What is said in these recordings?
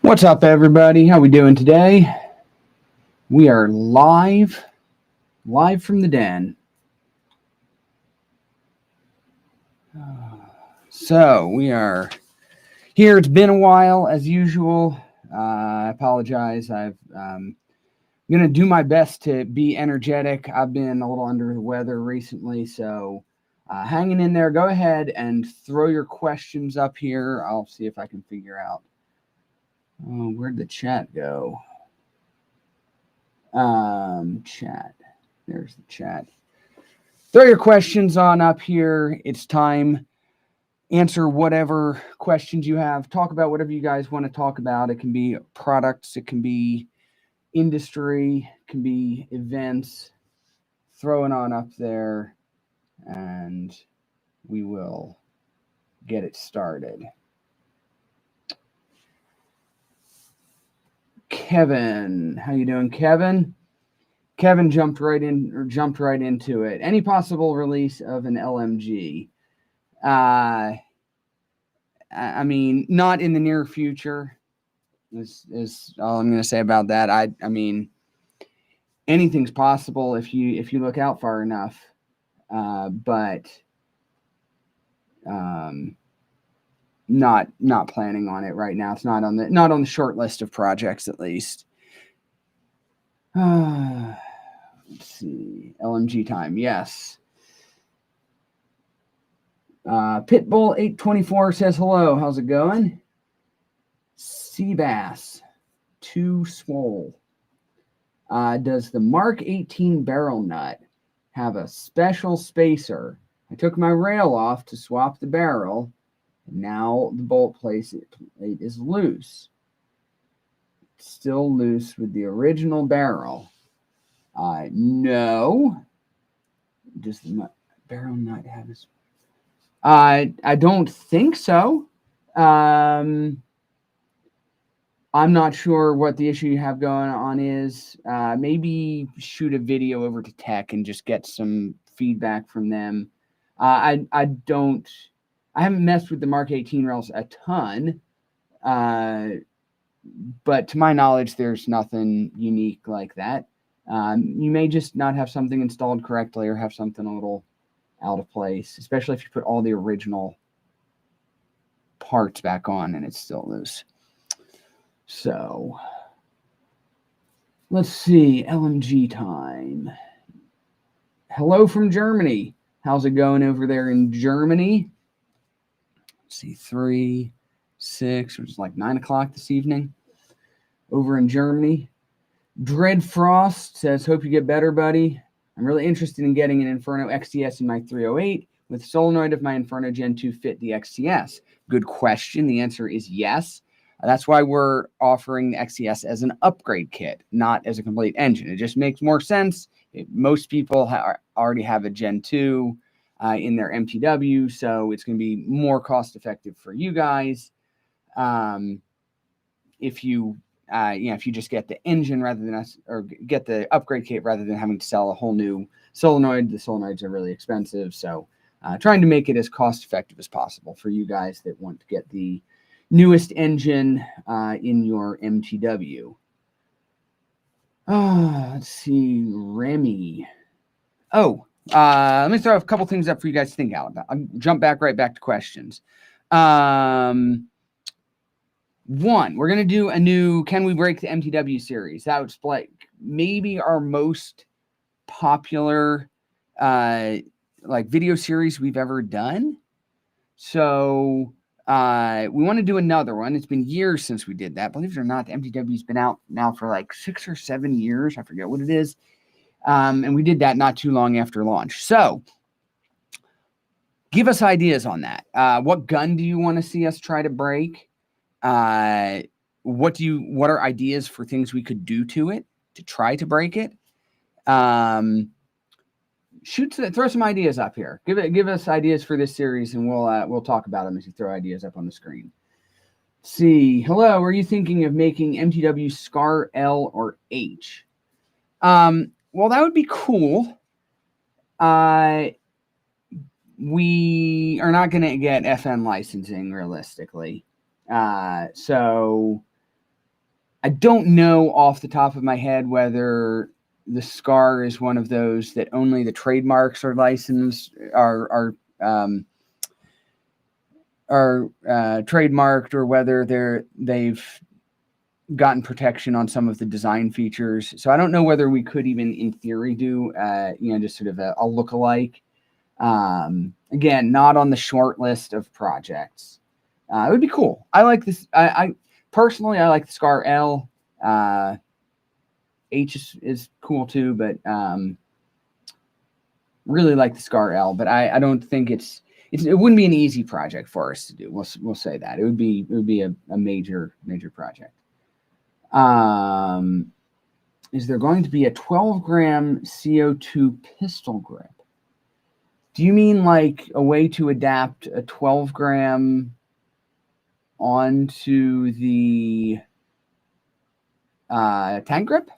What's up, everybody? How we doing today? We are live from the den. So we are here. It's been a while, as usual. I apologize. I'm gonna do my best to be energetic. I've been a little under the weather recently, so hanging in there. Go ahead and throw your questions up here. I'll see if I can figure out. Oh, where'd the chat go? Chat. There's the chat. Throw your questions on up here. It's time. Answer whatever questions you have. Talk about whatever you guys want to talk about. It can be products, it can be industry, it can be events. Throw it on up there and we will get it started. Kevin, how you doing, Kevin? Kevin jumped right into it. Any possible release of an LMG? I mean, not in the near future. Is all I'm going to say about that. I mean, anything's possible if you look out far enough, but not planning on it right now. It's not on the short list of projects, at least. Let's see, LMG time. Yes. Pitbull 824 says hello. How's it going? Seabass 2 swole. Does the Mark 18 barrel nut have a special spacer? I took my rail off to swap the barrel, and now the bolt plate is loose. It's still loose with the original barrel. No. Does the barrel nut have a... I don't think so. I'm not sure what the issue you have going on is. Maybe shoot a video over to tech and just get some feedback from them. I haven't messed with the Mark 18 rails a ton, but to my knowledge, there's nothing unique like that. You may just not have something installed correctly or have something a little out of place, especially if you put all the original parts back on and it's still loose. So let's see, LMG time. Hello from Germany. How's it going over there in Germany? Let's see, 3, 6, which is like 9 o'clock this evening over in Germany. Dread Frost says, hope you get better, buddy. I'm really interested in getting an Inferno XTS in my 308. With solenoid of my Inferno Gen 2 fit the XTS? Good question. The answer is yes. That's why we're offering the XTS as an upgrade kit, not as a complete engine. It just makes more sense. Most people already have a Gen 2 in their MTW, so it's going to be more cost effective for you guys if you just get the engine rather than or get the upgrade kit rather than having to sell a whole new solenoid. The solenoids are really expensive, so trying to make it as cost effective as possible for you guys that want to get the newest engine in your MTW. Let's see, Remy. Let me throw a couple things up for you guys to think out about. I'll jump right back to questions. One, we're going to do a new Can We Break the MTW series. That was like maybe our most popular video series we've ever done. So we want to do another one. It's been years since we did that. Believe it or not, the MTW's been out now for like 6 or 7 years. I forget what it is. And we did that not too long after launch. So give us ideas on that. What gun do you want to see us try to break? What are ideas for things we could do to it to try to break it? Throw some ideas up here. Give us ideas for this series, and we'll talk about them as you throw ideas up on the screen. Let's see, hello. Are you thinking of making MTW SCAR L or H? Well, that would be cool. We are not going to get FN licensing realistically. So I don't know off the top of my head whether the SCAR is one of those that only the trademarks are licensed, are trademarked, or whether they've gotten protection on some of the design features. So I don't know whether we could even, in theory, do just sort of a lookalike. Again, not on the short list of projects. It would be cool. I like this. I personally, I like the SCAR L. H is cool too, but really like the SCAR L. But I don't think it wouldn't be an easy project for us to do. We'll say that it would be a major project. Is there going to be a 12-gram CO2 pistol grip? Do you mean like a way to adapt a 12-gram onto the tank grip?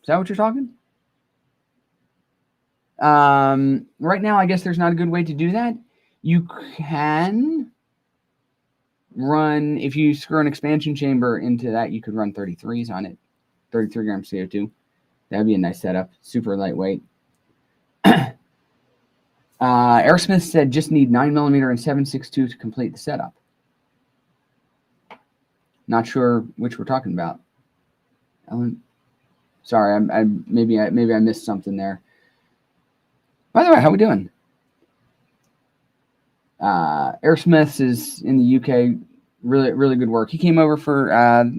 Is that what you're talking? Right now, I guess there's not a good way to do that. You can run, if you screw an expansion chamber into that, you could run 33s on it, 33 grams CO2. That'd be a nice setup, super lightweight. Aerosmith said just need 9mm and 7.62 to complete the setup. Not sure which we're talking about. Ellen, sorry, maybe I missed something there. By the way, how we doing? Aerosmith is in the UK. Really good work. He came over for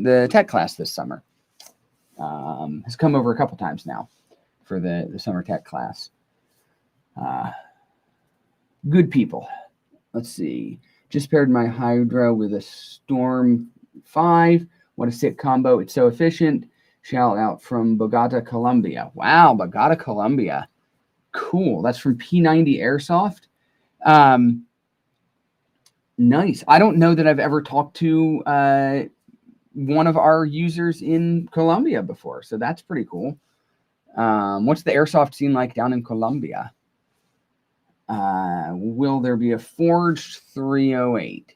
the tech class this summer. Has come over a couple times now for the summer tech class. Good people. Let's see. Just paired my Hydra with a Storm 5. What a sick combo. It's so efficient. Shout out from Bogota, Colombia. Wow, Bogota, Colombia. Cool. That's from P90 Airsoft. Nice. I don't know that I've ever talked to one of our users in Colombia before, so that's pretty cool. What's the airsoft scene like down in Colombia? Will there be a forged 308?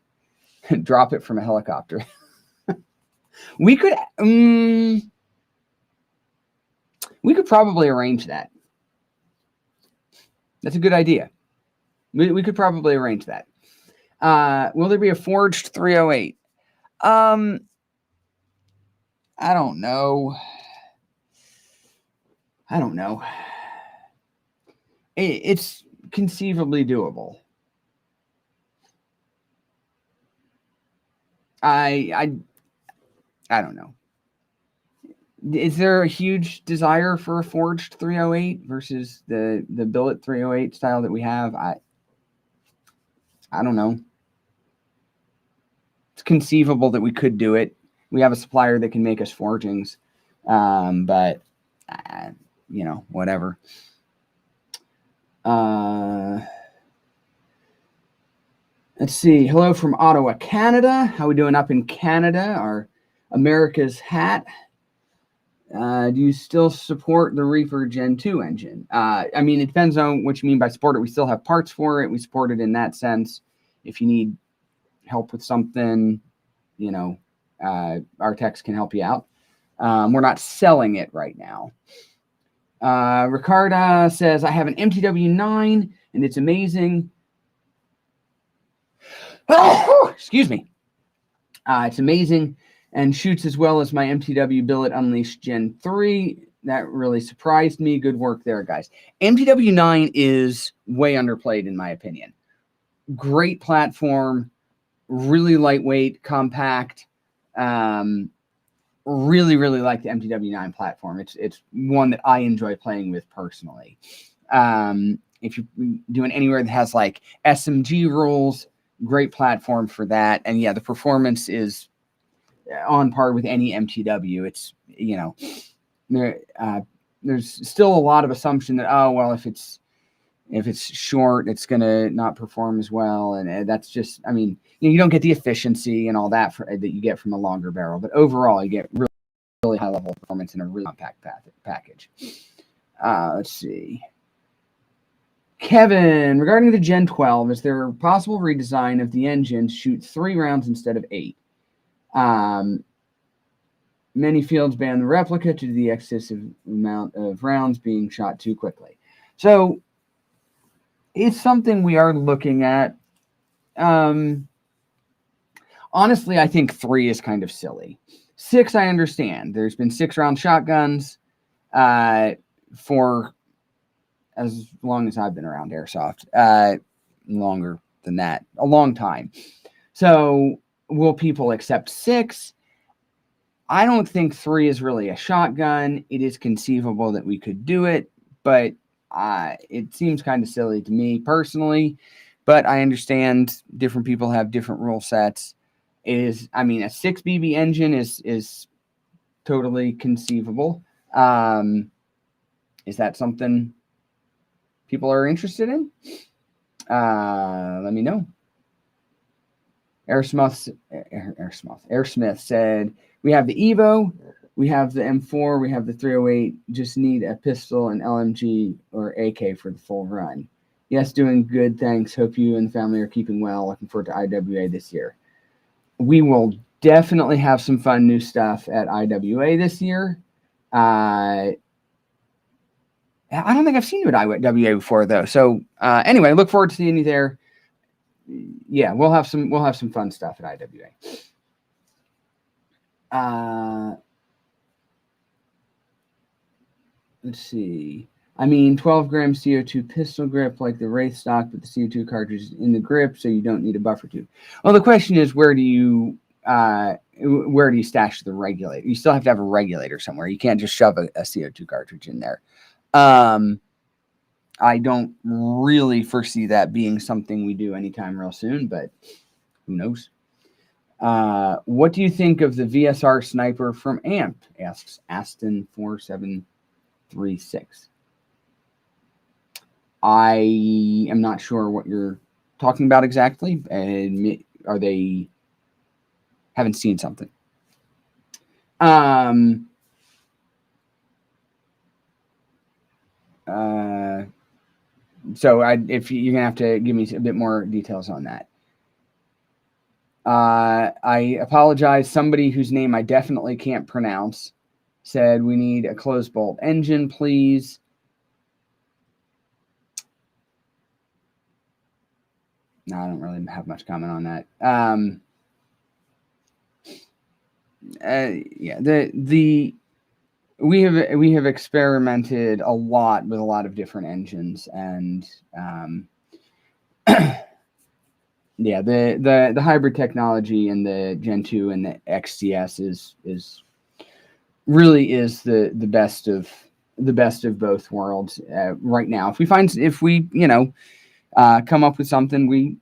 Drop it from a helicopter. We could probably arrange that. That's a good idea. We could probably arrange that. Will there be a forged 308? I don't know. It's conceivably doable. I don't know. Is there a huge desire for a forged 308 versus the billet 308 style that we have? I don't know. It's conceivable that we could do it. We have a supplier that can make us forgings, but whatever. Let's see. Hello from Ottawa, Canada. How we doing up in Canada? Our America's hat. Do you still support the Reaper Gen 2 engine? I mean, it depends on what you mean by support it. We still have parts for it. We support it in that sense. If you need help with something, our techs can help you out. We're not selling it right now. Ricarda says, I have an MTW9 and it's amazing. Excuse me. It's amazing and shoots as well as my MTW Billet Unleashed Gen 3. That really surprised me. Good work there, guys. MTW9 is way underplayed, in my opinion. Great platform, really lightweight, compact. Really like the MTW9 platform. It's one that I enjoy playing with personally. If you're doing anywhere that has like SMG rules, great platform for that. And yeah, the performance is on par with any MTW. It's, there's still a lot of assumption that, oh, well, if it's short, it's going to not perform as well. And that's just, I mean, you don't get the efficiency and all that that you get from a longer barrel, but overall you get really high level performance in a really compact package. Let's see. Kevin, regarding the Gen 12, is there a possible redesign of the engine to shoot 3 rounds instead of 8? Many fields ban the replica due to the excessive amount of rounds being shot too quickly. So it's something we are looking at. Honestly, I think 3 is kind of silly. 6, I understand. There's been 6-round shotguns for as long as I've been around airsoft. Longer than that, a long time. So will people accept 6? I don't think 3 is really a shotgun. It is conceivable that we could do it, but it seems kind of silly to me personally. But I understand different people have different rule sets. A 6 BB engine is totally conceivable. Is that something people are interested in? Let me know. Airsmith said, we have the Evo, we have the M4, we have the 308, just need a pistol, an LMG, or AK for the full run. Yes, doing good, thanks. Hope you and the family are keeping well. Looking forward to IWA this year. We will definitely have some fun new stuff at IWA this year. I don't think I've seen you at IWA before, though. So anyway, look forward to seeing you there. Yeah, we'll have some fun stuff at IWA. Let's see. 12-gram CO2 pistol grip like the Wraith stock, but the CO2 cartridge is in the grip, so you don't need a buffer tube. Well, the question is, where do you stash the regulator? You still have to have a regulator somewhere. You can't just shove a CO2 cartridge in there. I don't really foresee that being something we do anytime real soon, but who knows? What do you think of the VSR sniper from AMP? Asks Aston4736. I am not sure what you're talking about exactly. Are they haven't seen something? So if you're gonna have to give me a bit more details on that. I apologize. Somebody whose name I definitely can't pronounce said we need a closed bolt engine, please. No, I don't really have much comment on that. We have experimented a lot with a lot of different engines, and yeah, the hybrid technology and the Gen 2 and the XCS is really the best of both worlds right now. If we come up with something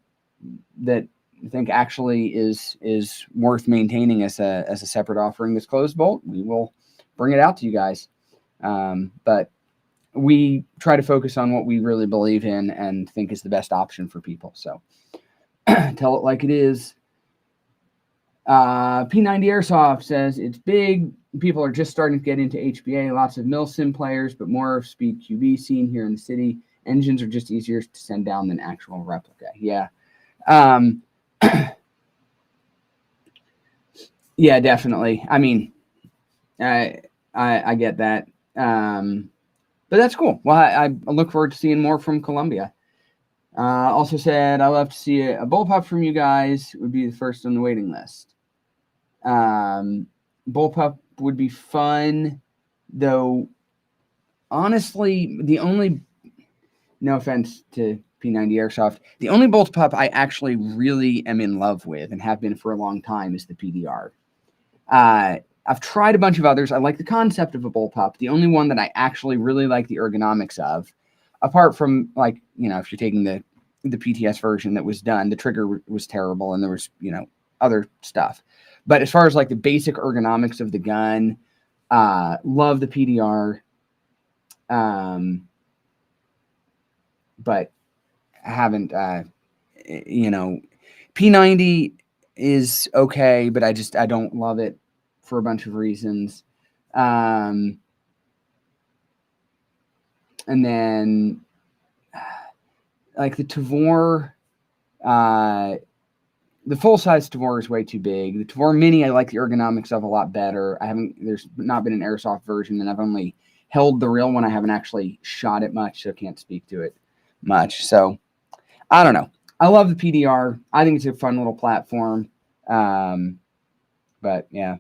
that I think actually is worth maintaining as a separate offering that's closed bolt, we will bring it out to you guys. But we try to focus on what we really believe in and think is the best option for people. So tell it like it is. P90 Airsoft says it's big. People are just starting to get into HBA. Lots of milsim players, but more of speed QB scene here in the city. Engines are just easier to send down than actual replica. Yeah. Yeah, definitely. I get that. But that's cool. Well, I look forward to seeing more from Columbia. Also said, I love to see a bullpup from you guys. It would be the first on the waiting list. Bullpup would be fun, though. Honestly, no offense to P90 Airsoft, the only bullpup I actually really am in love with and have been for a long time is the PDR. I've tried a bunch of others. I like the concept of a bullpup. The only one that I actually really like the ergonomics of, apart from if you're taking the PTS version that was done, the trigger was terrible and there was, other stuff. But as far as like the basic ergonomics of the gun, love the PDR. But I haven't, P90 is okay, but I don't love it for a bunch of reasons. And then like the Tavor, the full-size Tavor is way too big. The Tavor Mini, I like the ergonomics of a lot better. There's not been an airsoft version, and I've only held the real one. I haven't actually shot it much, so can't speak to it much. So I don't know. I love the PDR. I think it's a fun little platform. But yeah.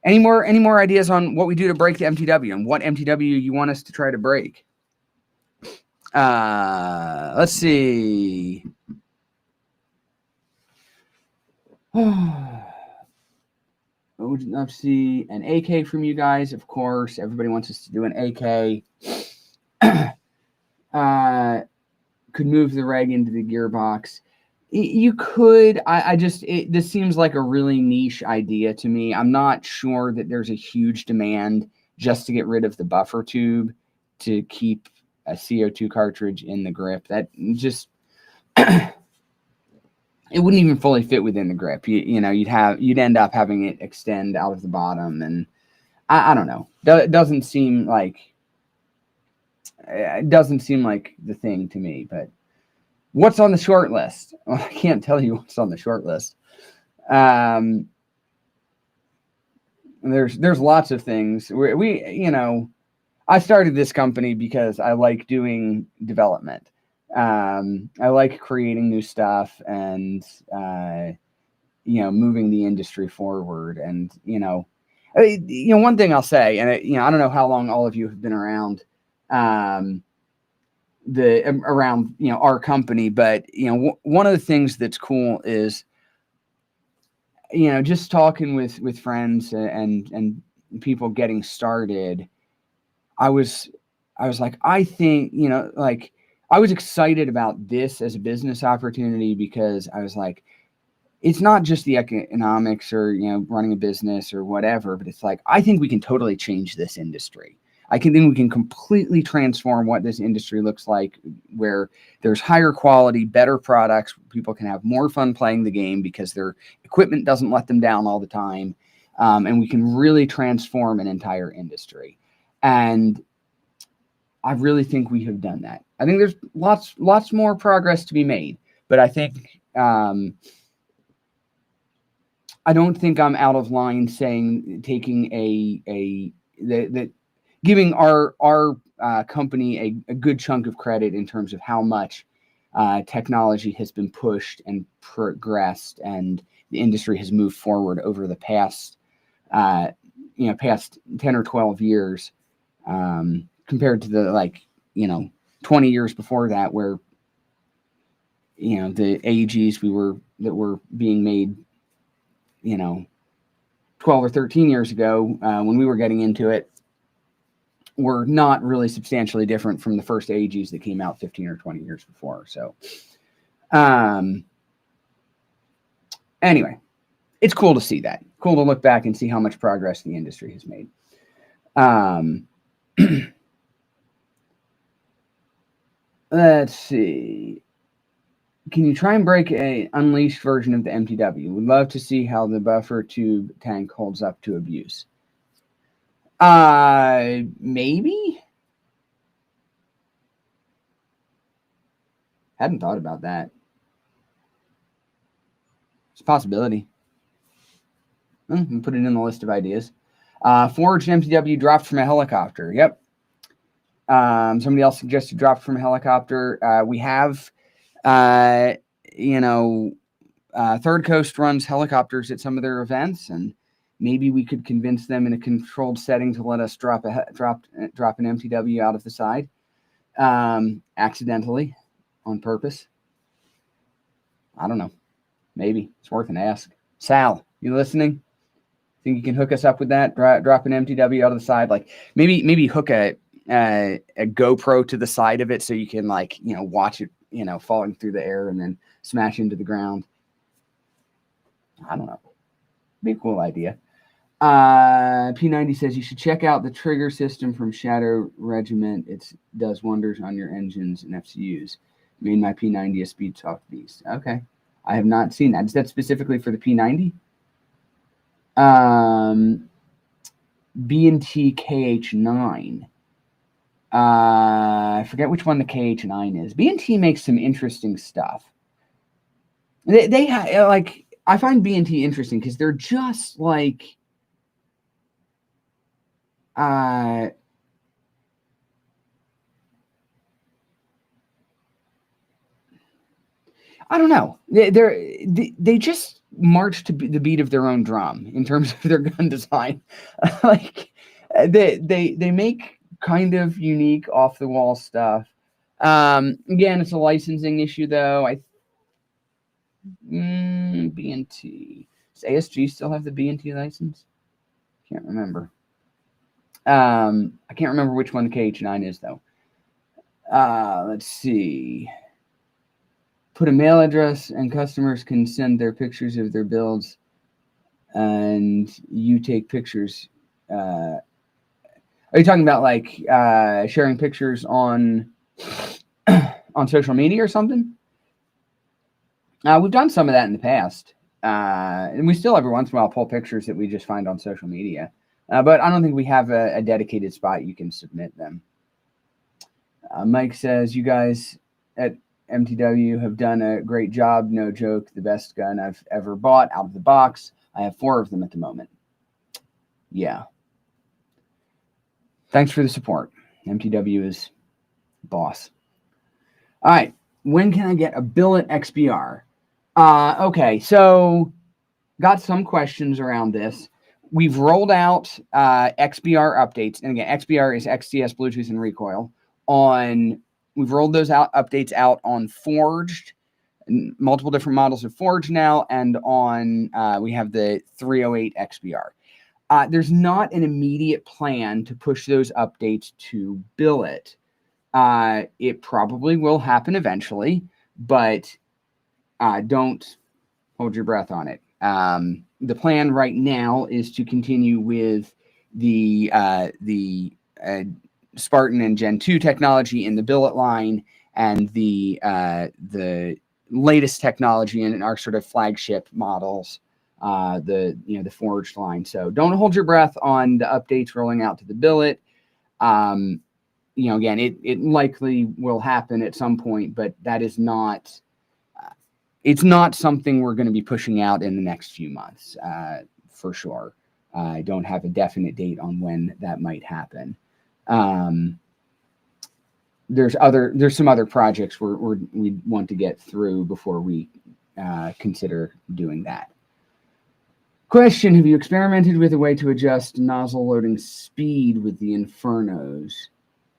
Any more ideas on what we do to break the MTW and what MTW you want us to try to break? Let's see. I would love to see an AK from you guys, of course. Everybody wants us to do an AK. Could move the reg into the gearbox. You could. This seems like a really niche idea to me. I'm not sure that there's a huge demand just to get rid of the buffer tube to keep a CO2 cartridge in the grip. That just it wouldn't even fully fit within the grip. You'd end up having it extend out of the bottom, and I don't know. It doesn't seem like the thing to me. But what's on the short list? Well, I can't tell you what's on the short list. There's lots of things. I started this company because I like doing development. I like creating new stuff and, moving the industry forward. And, one thing I'll say, and I don't know how long all of you have been around, our company, but, one of the things that's cool is, just talking with friends and people getting started, I was like, I think, I was excited about this as a business opportunity because I was like, it's not just the economics or, running a business or whatever, but it's like, I think we can totally change this industry. I think we can completely transform what this industry looks like, where there's higher quality, better products. People can have more fun playing the game because their equipment doesn't let them down all the time. And we can really transform an entire industry. And I really think we have done that. I think there's lots more progress to be made, but I think I don't think I'm out of line taking giving our company a good chunk of credit in terms of how much technology has been pushed and progressed, and the industry has moved forward over the past 10 or 12 years. Compared to the 20 years before that, where the AEGs that were being made 12 or 13 years ago when we were getting into it were not really substantially different from the first AEGs that came out 15 or 20 years before. So anyway, it's cool to see that. Cool to look back and see how much progress the industry has made. Let's see. Can you try and break a unleashed version of the MTW? Would love to see how the buffer tube tank holds up to abuse. Maybe. Hadn't thought about that. It's a possibility. Put it in the list of ideas. Forged MTW dropped from a helicopter. Yep. Somebody else suggested drop from a helicopter. We have, Third Coast runs helicopters at some of their events, and maybe we could convince them in a controlled setting to let us drop an MTW out of the side, accidentally, on purpose. I don't know. Maybe it's worth an ask. Sal, you listening? Think you can hook us up with that? Drop an MTW out of the side, like maybe hook a GoPro to the side of it so you can watch it, falling through the air and then smash into the ground. I don't know. Be a cool idea. P90 says you should check out the trigger system from Shadow Regiment. It does wonders on your engines and FCUs. Made my P90 a speed talk beast. Okay. I have not seen that. Is that specifically for the P90? B&T KH9. I forget which one the KH9 is. B&T makes some interesting stuff. like, I find B&T interesting because they're just like, I don't know. They just march to the beat of their own drum in terms of their gun design. Like, they make kind of unique off the wall stuff. Again, it's a licensing issue though. B&T. Does ASG still have the B&T license? Can't remember. I can't remember which one the KH9 is though. Let's see. Put a mail address and customers can send their pictures of their builds and you take pictures. Are you talking about like sharing pictures on on social media or something? We've done some of that in the past. And we still every once in a while pull pictures that we just find on social media. But I don't think we have a dedicated spot you can submit them. Mike says, you guys at MTW have done a great job. No joke. The best gun I've ever bought out of the box. I have 4 of them at the moment. Yeah. Thanks for the support. MTW is boss. All right. When can I get a billet XBR? Okay. So got some questions around this. We've rolled out XBR updates. And again, XBR is XTS, Bluetooth, and recoil. We've rolled those updates out on Forged, multiple different models of Forged now, and on we have the 308 XBR. There's not an immediate plan to push those updates to billet. It probably will happen eventually, but don't hold your breath on it. The plan right now is to continue with the Spartan and Gen 2 technology in the billet line and the latest technology in our sort of flagship models, the Forged line. So don't hold your breath on the updates rolling out to the billet. Again, it likely will happen at some point, but that is not. It's not something we're going to be pushing out in the next few months, for sure. I don't have a definite date on when that might happen. There's some other projects we want to get through before we consider doing that. Question: have you experimented with a way to adjust nozzle loading speed with the Infernos?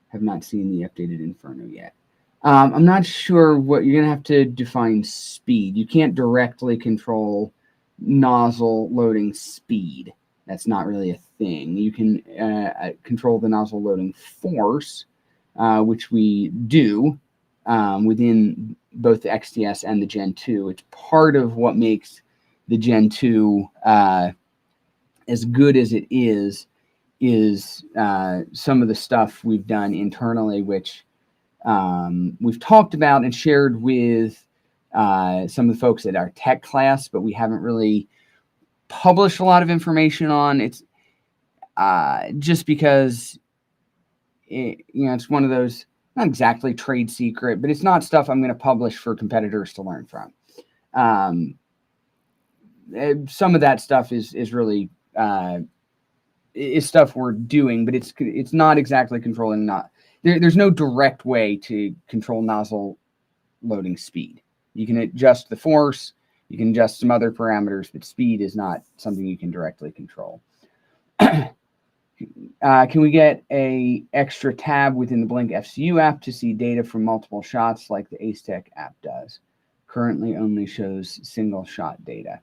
Have not seen the updated Inferno yet. I'm not sure what you're going to have to define speed. You can't directly control nozzle loading speed. That's not really a thing. You can control the nozzle loading force, which we do within both the XTS and the Gen 2. It's part of what makes the Gen 2 as good as it is some of the stuff we've done internally, which we've talked about and shared with some of the folks at our tech class, but we haven't really published a lot of information on. It's just because it's one of those, not exactly trade secret, but it's not stuff I'm going to publish for competitors to learn from. Some of that stuff is really is stuff we're doing, but it's not exactly controlling. There's no direct way to control nozzle loading speed. You can adjust the force, you can adjust some other parameters, but speed is not something you can directly control. Can we get a extra tab within the Blink FCU app to see data from multiple shots like the Acetec app does? Currently only shows single shot data.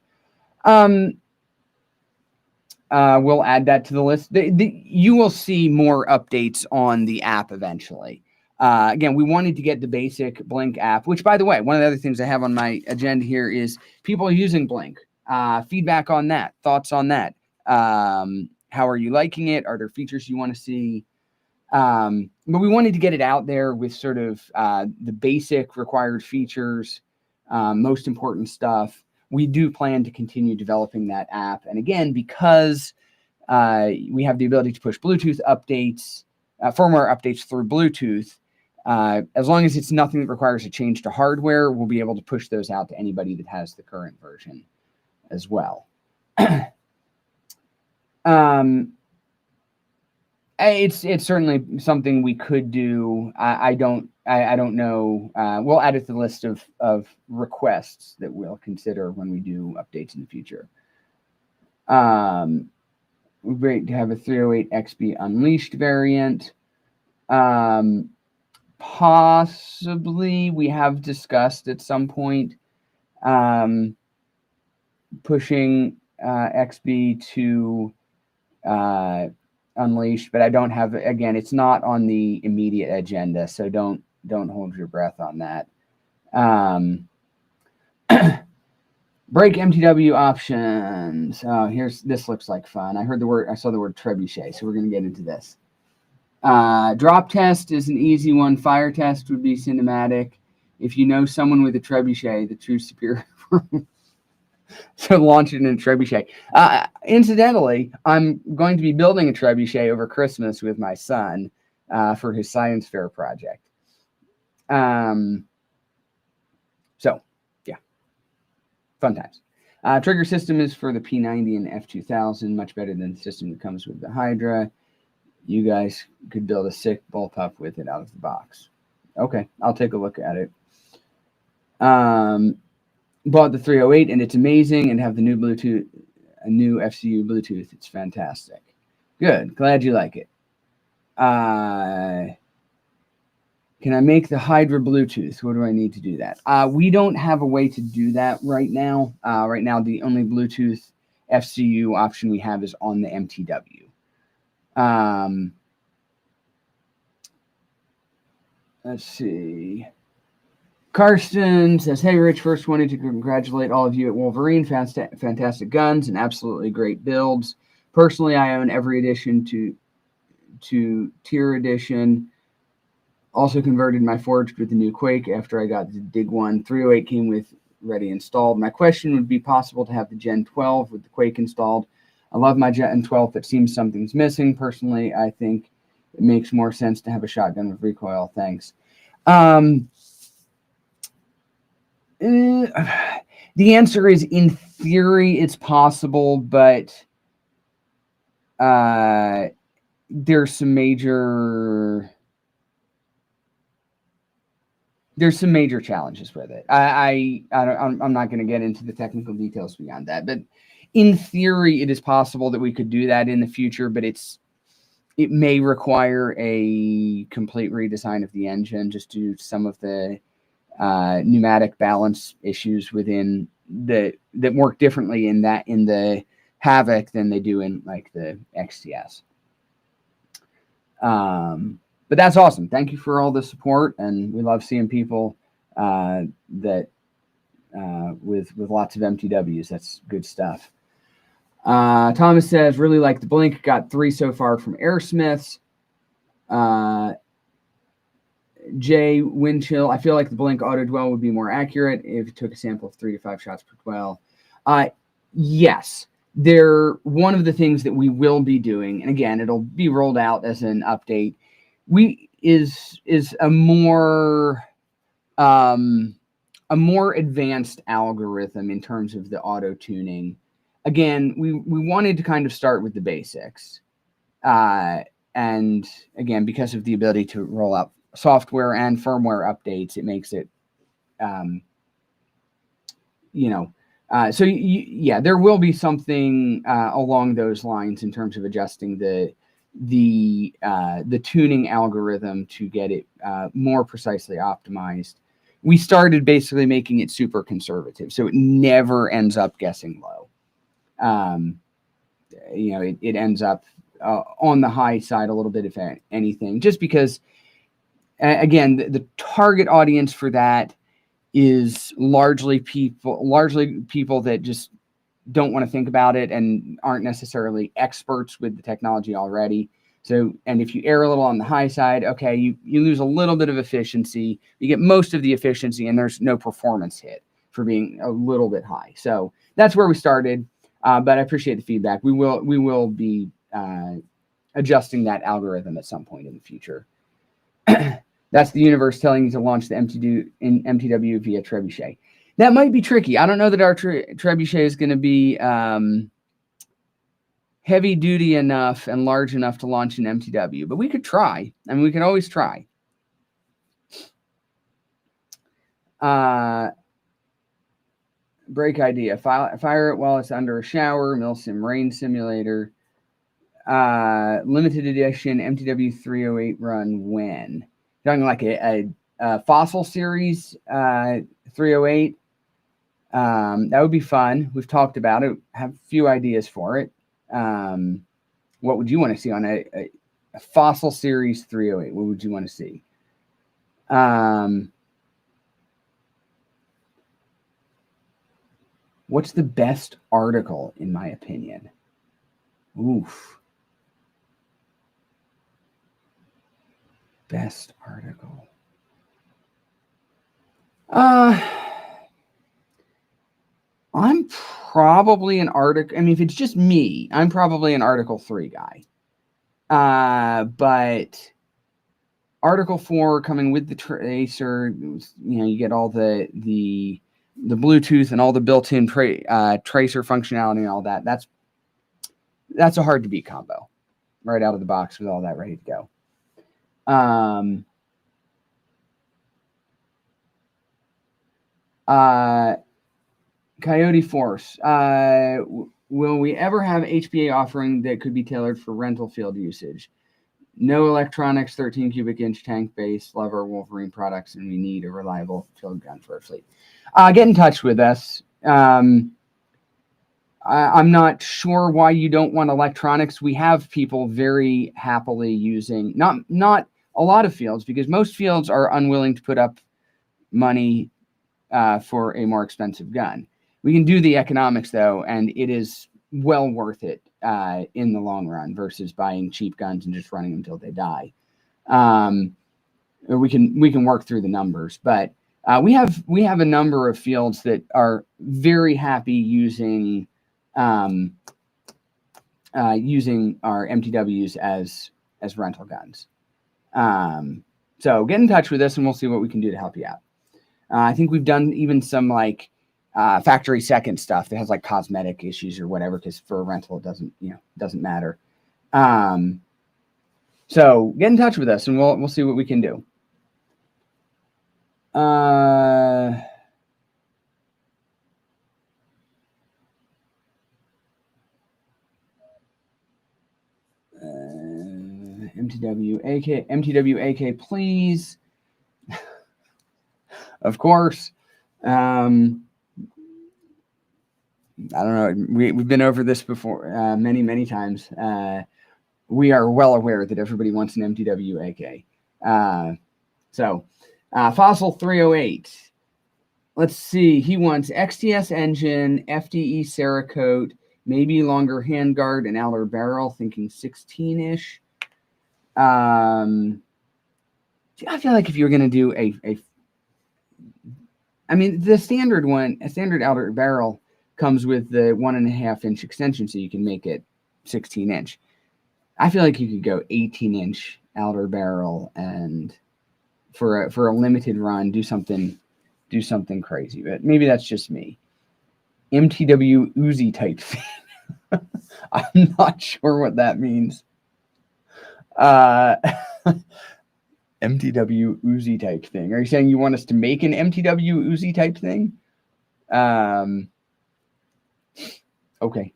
We'll add that to the list. You will see more updates on the app eventually. Again, we wanted to get the basic Blink app, which, by the way, one of the other things I have on my agenda here is people using Blink. Feedback on that, thoughts on that. How are you liking it? Are there features you want to see? But we wanted to get it out there with sort of the basic required features, most important stuff. We do plan to continue developing that app. And again, because we have the ability to push Bluetooth updates, firmware updates through Bluetooth, As long as it's nothing that requires a change to hardware, we'll be able to push those out to anybody that has the current version as well. It's certainly something we could do. I don't know. We'll add it to the list of requests that we'll consider when we do updates in the future. Great to have a 308 XB Unleashed variant. Possibly we have discussed at some point pushing XB to Unleashed, but I don't have, again, it's not on the immediate agenda, so don't hold your breath on that. Break MTW options. Oh, this looks like fun. I saw the word trebuchet, so we're going to get into this. Drop test is an easy one. Fire test would be cinematic. If you know someone with a trebuchet, the true superior. So launch it in a trebuchet. Incidentally, I'm going to be building a trebuchet over Christmas with my son for his science fair project. So, yeah, fun times. Trigger system is for the P90 and F2000, much better than the system that comes with the Hydra. You guys could build a sick bullpup with it out of the box. Okay, I'll take a look at it. Bought the 308 and it's amazing, and have the new Bluetooth, a new FCU Bluetooth. It's fantastic. Good. Glad you like it. Can I make the Hydra Bluetooth? What do I need to do that? We don't have a way to do that right now. Right now, the only Bluetooth FCU option we have is on the MTW. Let's see. Karsten says, hey, Rich, first wanted to congratulate all of you at Wolverine. Fantastic guns and absolutely great builds. Personally, I own every edition to tier edition. Also converted my Forged with the new Quake after I got the Dig 1. 308 came with ready installed. My question would be possible to have the Gen 12 with the Quake installed. I love my Gen 12, but seems something's missing. Personally, I think it makes more sense to have a shotgun with recoil. Thanks. The answer is, in theory, it's possible, but there's some major challenges with it. I'm not going to get into the technical details beyond that, but in theory, it is possible that we could do that in the future, but it may require a complete redesign of the engine just due to some of the pneumatic balance issues within that work differently in the Havoc than they do in like the XTS. But that's awesome. Thank you for all the support, and we love seeing people with lots of MTWs. That's good stuff. Thomas says, really like the Blink. Got 3 so far from Airosmiths. Jay Windchill, I feel like the Blink auto dwell would be more accurate if it took a sample of 3 to 5 shots per dwell. Yes, they're one of the things that we will be doing, and again, it'll be rolled out as an update. Is a more advanced algorithm in terms of the auto tuning. Again, we wanted to kind of start with the basics, and again, because of the ability to roll out software and firmware updates, it makes it, so yeah, there will be something along those lines in terms of adjusting the tuning algorithm to get it more precisely optimized. We started basically making it super conservative, so it never ends up guessing low. It ends up on the high side a little bit, if anything, just because. Again, the target audience for that is largely people that just don't want to think about it and aren't necessarily experts with the technology already. So, and if you err a little on the high side, okay, you lose a little bit of efficiency. You get most of the efficiency, and there's no performance hit for being a little bit high. So that's where we started. But I appreciate the feedback. We will be adjusting that algorithm at some point in the future. That's the universe telling you to launch the MTW via Trebuchet. That might be tricky. I don't know that our Trebuchet is going to be heavy duty enough and large enough to launch an MTW, but we could try. I mean, we can always try. Break idea. Fire it while it's under a shower. Milsim rain simulator. Limited edition MTW 308 run when? You're talking like a Fossil Series 308. That would be fun. We've talked about it. Have a few ideas for it. What would you want to see on a Fossil Series 308? What would you want to see? What's the best article, in my opinion? Oof. Best article. I'm probably an article. I mean, if it's just me, I'm probably an Article 3 guy. But Article 4 coming with the tracer, you get all the Bluetooth and all the built-in tracer functionality and all that. That's a hard to beat combo right out of the box with all that ready to go. Coyote Force. Will we ever have HBA offering that could be tailored for rental field usage? No electronics, 13 cubic inch tank base, love our Wolverine products, and we need a reliable field gun for our fleet. Get in touch with us. I'm not sure why you don't want electronics. We have people very happily using, not a lot of fields, because most fields are unwilling to put up money for a more expensive gun. We can do the economics, though, and it is well worth it in the long run versus buying cheap guns and just running them until they die. We can work through the numbers, but we have a number of fields that are very happy using using our MTWs as rental guns. So get in touch with us and we'll see what we can do to help you out. I think we've done even some like factory second stuff that has like cosmetic issues or whatever, because for a rental it doesn't matter. So get in touch with us and we'll see what we can do. MTW AK, please. Of course. I don't know. We've been over this before many times. We are well aware that everybody wants an MTW AK. So Fossil 308. Let's see. He wants XTS engine, FDE Cerakote, maybe longer handguard and outer barrel, thinking 16-ish. I feel like if you're going to do I mean, the standard one, a standard outer barrel comes with the 1.5-inch extension, so you can make it 16-inch. I feel like you could go 18-inch outer barrel and for a limited run, do something crazy. But maybe that's just me. MTW Uzi type thing. I'm not sure what that means. MTW Uzi type thing. Are you saying you want us to make an MTW Uzi type thing? Okay.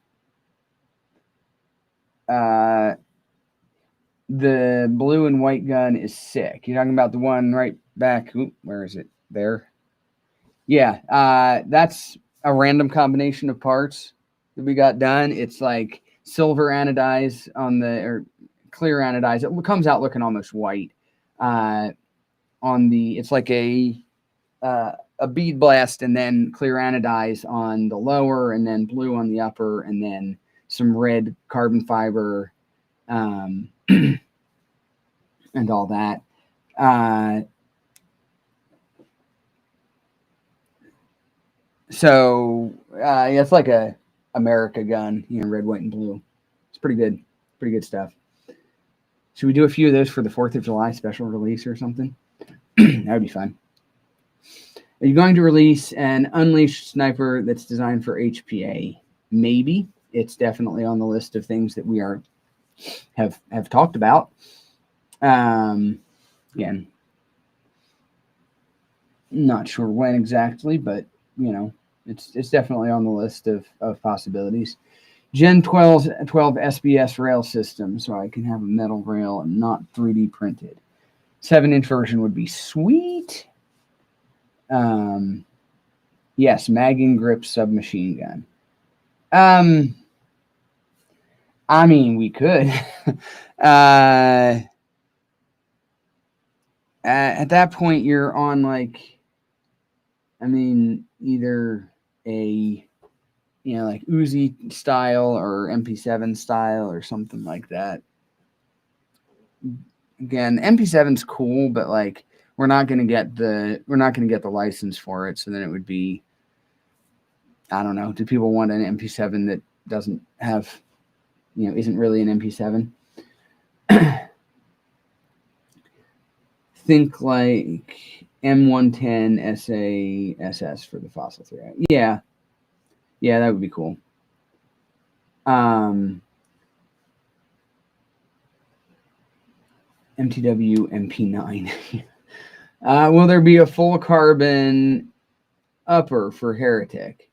The blue and white gun is sick. You're talking about the one right back. Ooh, where is it? There. Yeah. That's a random combination of parts that we got done. It's like silver anodized or clear anodized. It comes out looking almost white. It's like a bead blast and then clear anodize on the lower and then blue on the upper and then some red carbon fiber and all that. So it's like a America gun, red, white, and blue. It's pretty good stuff. Should we do a few of those for the 4th of July special release or something? That would be fun. Are you going to release an unleashed sniper that's designed for HPA? Maybe. It's definitely on the list of things that we have talked about. Again, not sure when exactly, but it's definitely on the list of possibilities. Gen 12 SBS rail system, so I can have a metal rail and not 3D printed. 7-inch version would be sweet. Yes, mag and grip submachine gun. I mean, we could. At that point, you're on either a like Uzi style or MP7 style or something like that. Again, MP7's cool, but we're not gonna get the license for it. So then it would be, I don't know. Do people want an MP7 that doesn't have, isn't really an MP7? Think like M110 SA SS for the Fossil 3. Yeah, that would be cool. MTW MP9. Will there be a full carbon upper for Heretic?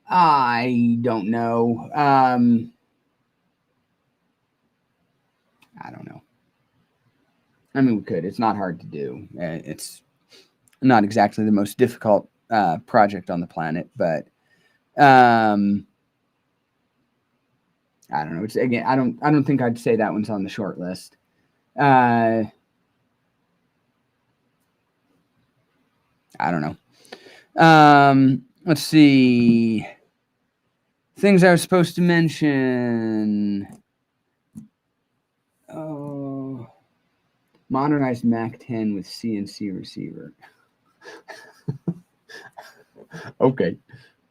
I don't know. I don't know. I mean, we could. It's not hard to do. It's not exactly the most difficult project on the planet, but I don't know. It's, again, I don't think I'd say that one's on the short list. I don't know. Let's see. Things I was supposed to mention. Oh, modernized Mac 10 with CNC receiver. Okay.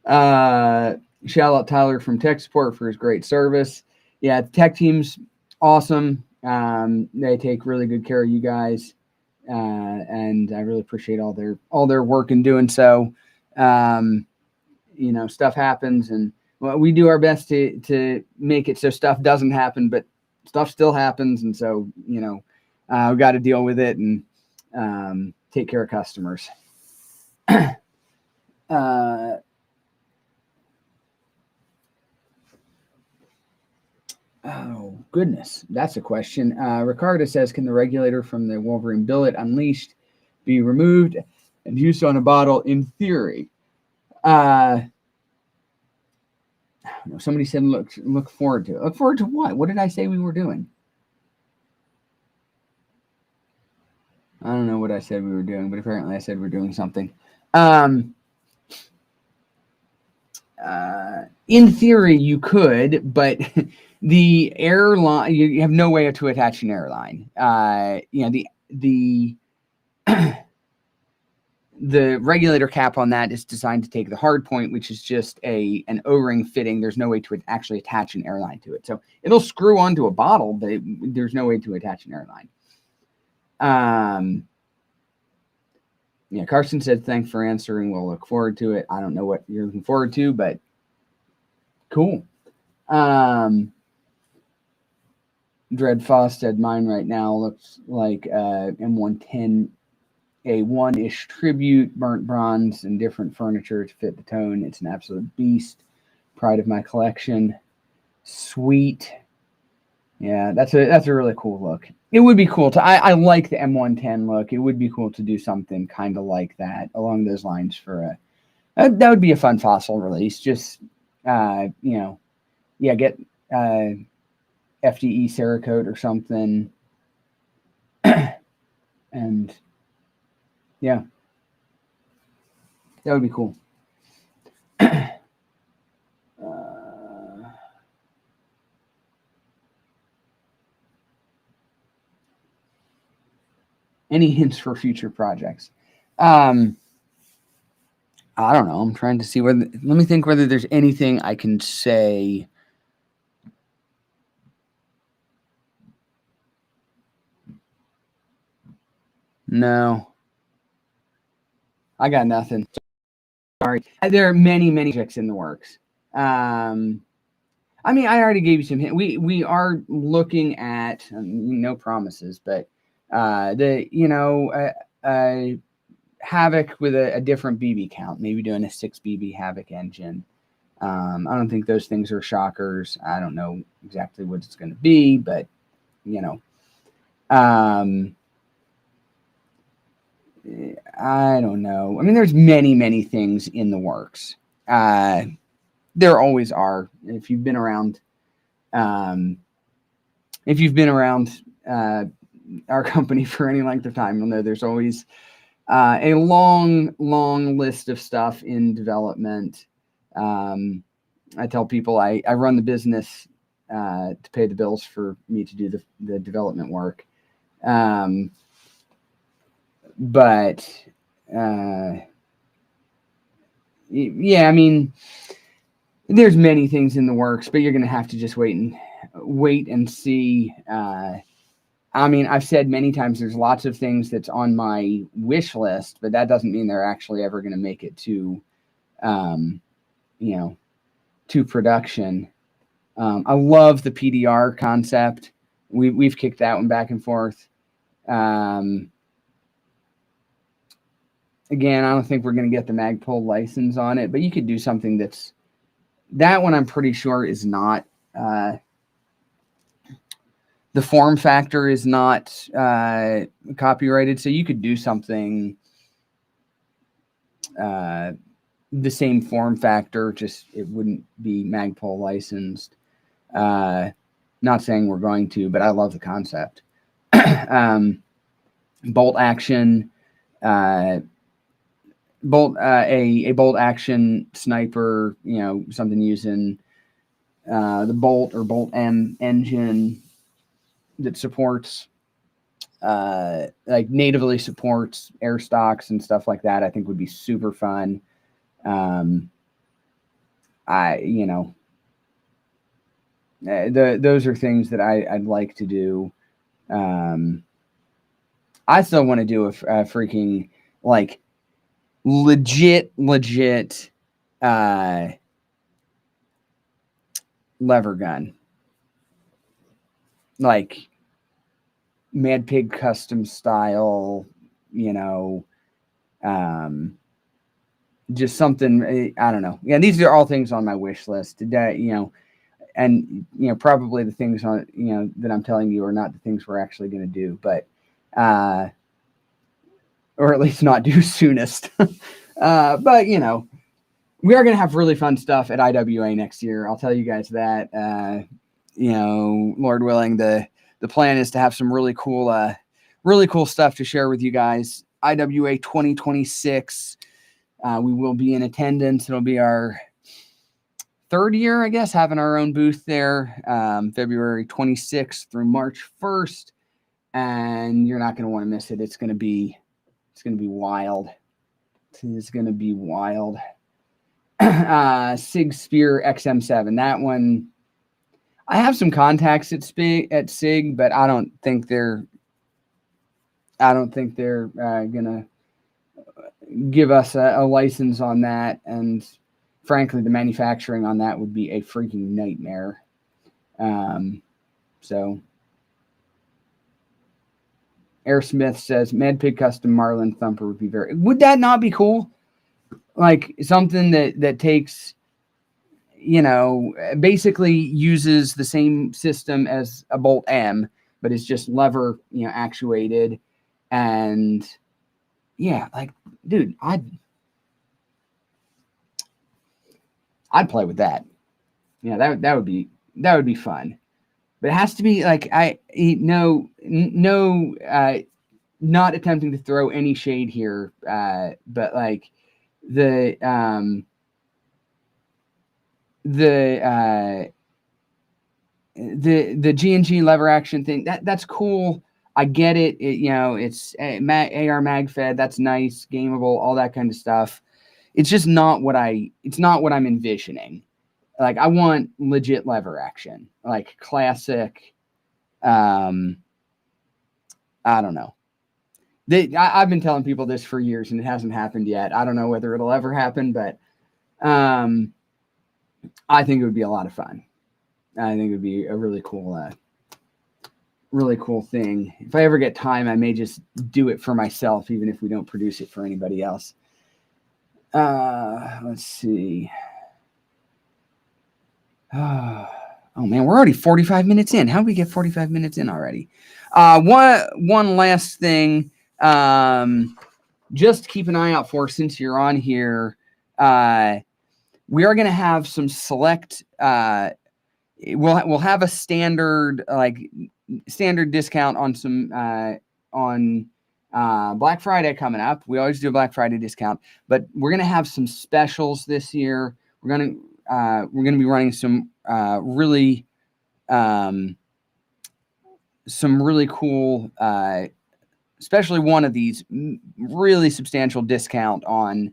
Shout out Tyler from Tech Support for his great service. Yeah, the tech team's awesome. They take really good care of you guys, and I really appreciate all their work in doing so. Stuff happens, and we do our best to make it so stuff doesn't happen, but stuff still happens, and so we got to deal with it and take care of customers. Oh, goodness. That's a question. Ricardo says, can the regulator from the Wolverine billet Unleashed be removed and used on a bottle in theory? Somebody said look forward to it. Look forward to what? What did I say we were doing? I don't know what I said we were doing, but apparently I said we're doing something. In theory, you could, but the airline, you have no way to attach an airline. The regulator cap on that is designed to take the hard point, which is just an O-ring fitting. There's no way to actually attach an airline to it. So it'll screw onto a bottle, but there's no way to attach an airline. Carson said, thanks for answering. We'll look forward to it. I don't know what you're looking forward to, but cool. Dread Foss said, mine right now looks like M110 a 1-ish tribute, burnt bronze and different furniture to fit the tone. It's an absolute beast. Pride of my collection. Sweet. Yeah, that's a really cool look. It would be cool to. I like the M110 look. It would be cool to do something kind of like that along those lines for that would be a fun Fossil release. Just get FDE Cerakote or something, and yeah, that would be cool. Any hints for future projects? I don't know. I'm trying to see whether. Let me think whether there's anything I can say. No. I got nothing. Sorry. There are many projects in the works. I mean, I already gave you some hint. We are looking at no promises, but Havoc with a different BB count, maybe doing a 6 BB Havoc engine. I don't think those things are shockers. I don't know exactly what it's going to be, but I don't know. I mean, there's many things in the works. There always are. If you've been around, our company for any length of time, you'll know there's always a long list of stuff in development. I tell people I run the business to pay the bills for me to do the development work. Yeah, I mean, there's many things in the works, but you're going to have to just wait and see. I mean, I've said many times there's lots of things that's on my wish list, but that doesn't mean they're actually ever going to make it to, to production. I love the PDR concept. We've kicked that one back and forth. Again, I don't think we're going to get the Magpul license on it, but you could do something that one I'm pretty sure is not, the form factor is not copyrighted. So you could do something the same form factor, just it wouldn't be Magpul licensed. Not saying we're going to, but I love the concept. Bolt action, a bolt action sniper, something using the Bolt or Bolt M engine that supports natively supports air stocks and stuff like that, I think would be super fun. Those are things that I'd like to do. I still want to do a freaking legit lever gun, like Mad Pig custom style, just something, I don't know. Yeah, these are all things on my wish list today, and probably the things on that I'm telling you are not the things we're actually going to do, but or at least not do soonest. But we are going to have really fun stuff at IWA next year. I'll tell you guys that. Lord willing, the plan is to have some really cool stuff to share with you guys. IWA 2026. We will be in attendance. It'll be our third year, I guess, having our own booth there, February 26th through March 1st. And you're not going to want to miss it. It's going to be wild. It's going to be wild. SIG Spear XM7. That one, I have some contacts at SIG, but I don't think they're gonna give us a license on that. And frankly, the manufacturing on that would be a freaking nightmare. So Airsmith says Mad Pig custom Marlin Thumper would be would that not be cool? Like something that takes, basically uses the same system as a Bolt M, but it's just lever, actuated. And yeah, dude, I'd play with that. That would be fun. But it has to be not attempting to throw any shade here, but the G&G lever action thing, that's cool. I get it. It's AR mag fed. That's nice, gameable, all that kind of stuff. It's just not what I'm envisioning. I want legit lever action, classic. I don't know. I've been telling people this for years, and it hasn't happened yet. I don't know whether it'll ever happen, but I think it would be a lot of fun. I think it would be a really cool thing. If I ever get time, I may just do it for myself, even if we don't produce it for anybody else. Let's see. Oh man, we're already 45 minutes in. How did we get 45 minutes in already? One last thing. Just keep an eye out for, since you're on here. We are going to have some select. We'll have a standard discount on some on Black Friday coming up. We always do a Black Friday discount, but we're going to have some specials this year. We're going to be running some really cool, especially one of these really substantial discount on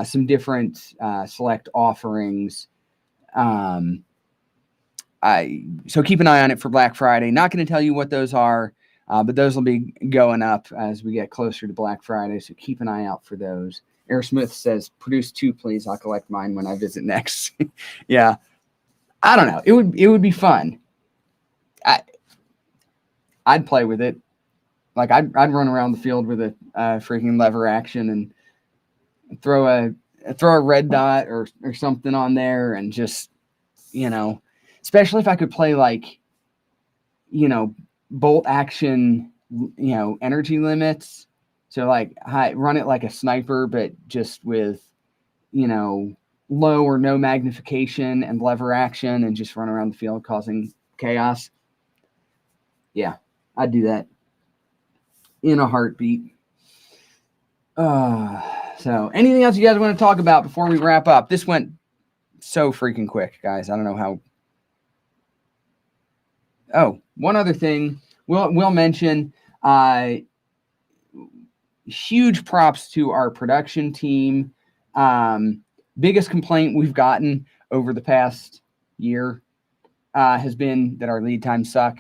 some different select offerings. So keep an eye on it for Black Friday. Not going to tell you what those are, but those will be going up as we get closer to Black Friday. So keep an eye out for those. Air Smith says, "Produce 2, please. I'll collect mine when I visit next." Yeah, I don't know. It would be fun. I'd play with it. Like I'd run around the field with a freaking lever action and throw a red dot or something on there, and just, especially if I could play like, bolt action, energy limits. So like run it like a sniper, but just with, low or no magnification and lever action, and just run around the field causing chaos. Yeah, I'd do that in a heartbeat. So anything else you guys want to talk about before we wrap up? This went so freaking quick, guys. I don't know how. Oh, one other thing we'll mention. Huge props to our production team. Biggest complaint we've gotten over the past year has been that our lead times suck.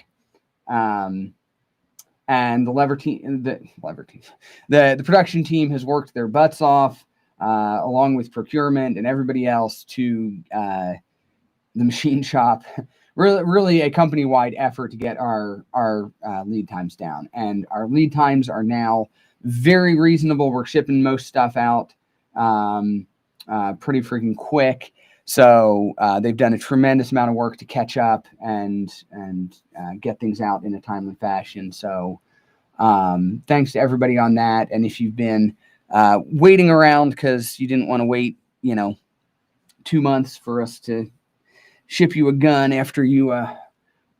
And the production team has worked their butts off, along with procurement and everybody else, to the machine shop. Really a company-wide effort to get our lead times down. And our lead times are now very reasonable. We're shipping most stuff out pretty freaking quick. So they've done a tremendous amount of work to catch up and get things out in a timely fashion. So thanks to everybody on that. And if you've been waiting around because you didn't want to wait, 2 months for us to ship you a gun after you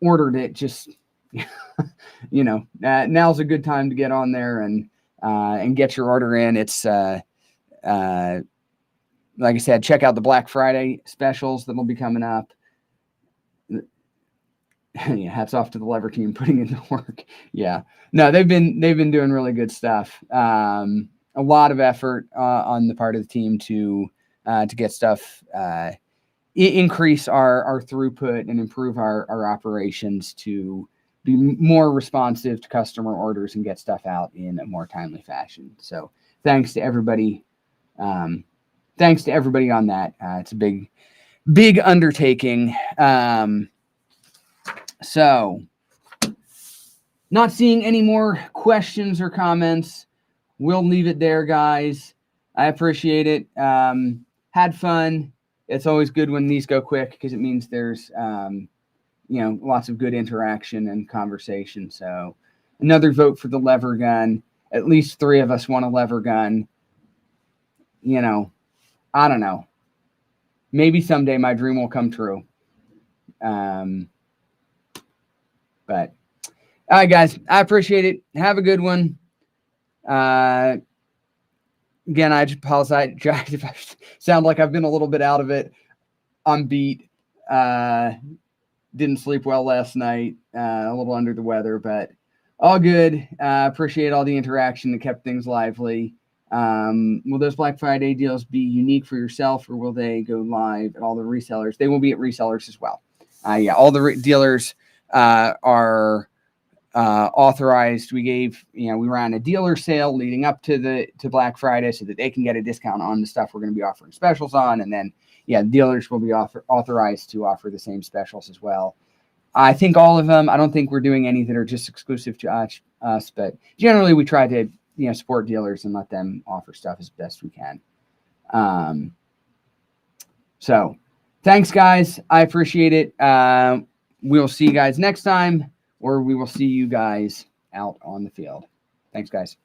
ordered it, just now's a good time to get on there and get your order in. It's like I said, check out the Black Friday specials that'll be coming up. Yeah, hats off to the lever team putting in the work. Yeah, no, they've been doing really good stuff. A lot of effort on the part of the team to get stuff, increase our throughput and improve our operations to be more responsive to customer orders and get stuff out in a more timely fashion. So thanks to everybody. Thanks to everybody on that. It's a big undertaking. So not seeing any more questions or comments. We'll leave it there, guys. I appreciate it. Had fun. It's always good when these go quick because it means there's, lots of good interaction and conversation. So another vote for the lever gun. At least 3 of us want a lever gun. I don't know. Maybe someday my dream will come true. But all right, guys, I appreciate it. Have a good one. Again, I just apologize if I sound like I've been a little bit out of it. I'm beat. Didn't sleep well last night. A little under the weather, but all good. Appreciate all the interaction that kept things lively. Will those Black Friday deals be unique for yourself, or will they go live at all the resellers? They will be at resellers as well. All the dealers are authorized. We ran a dealer sale leading up to Black Friday so that they can get a discount on the stuff we're going to be offering specials on. And then, dealers will be authorized to offer the same specials as well. I think all of them. I don't think we're doing any that are just exclusive to us, but generally we try to, support dealers and let them offer stuff as best we can. So thanks, guys. I appreciate it. We'll see you guys next time, or we will see you guys out on the field. Thanks, guys.